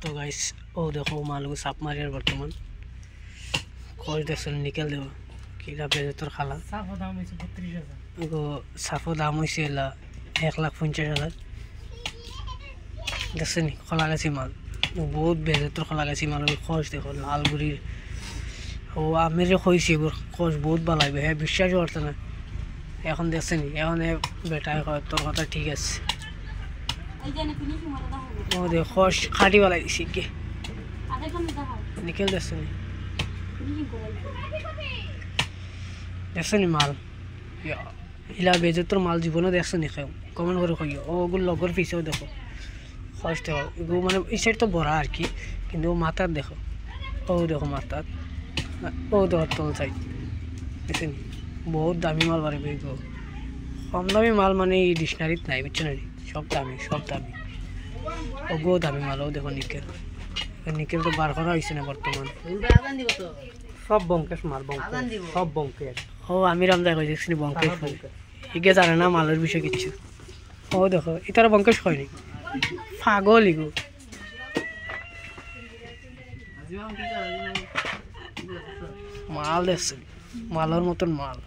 তো গাইস ও দেখো মালগু সাপ মারিয়ার বর্তমান কই দেখছেন নিকেল দেব কিলা বেজতর খালা সাফ দাম হইছে 32000 গো সাফো দাম হইছে 1,50,000 দেখছেন খোলা গেছে মাল বহুত বেজতর খোলা গেছে মাল খোঁজ দেখো লালগুড়ির ও আমের কইছি খোঁজ বহুত ভালো লাগবে হ্যাঁ বিশ্বাস করতে না এখন দেখছেন এখন বেটায় তোর কথা ঠিক আছে ও দে খোঁজ খাটি ভালো দিছি কে নিকেল দেখছেন দেখছেন মাল ইলা বেজতর মাল জীবনও দেখছেন খেয়ে কমেন্ট করে কইও ওগুলো লগর পিছেও দেখো খোঁজ দেখো এগুলো মানে এই সাইড তো বড়া আর কি কিন্তু মাথার দেখো ও দেখো মাথার ও দেখো তল সাইড দেখছেন বহুত দামি মাল পারবে এগুলো কম দামি মাল মানে এই ডিকশনারিত নাই বুঝছো না সব দামি ওগুলো দামি মাল ও দেখো নিকেল নিকেল তো বার করা হয়েছে না বর্তমান সব বঙ্কেশ মাল সব বঙ্কেশ ও আমি রামদায় কই দেখছি বঙ্কেশ এগে জানে না মালের বিষয় কিচ্ছু ও দেখো এটার বঙ্কেশ হয়নি পাগল ইগো মাল দেখছেন মালের মতন মাল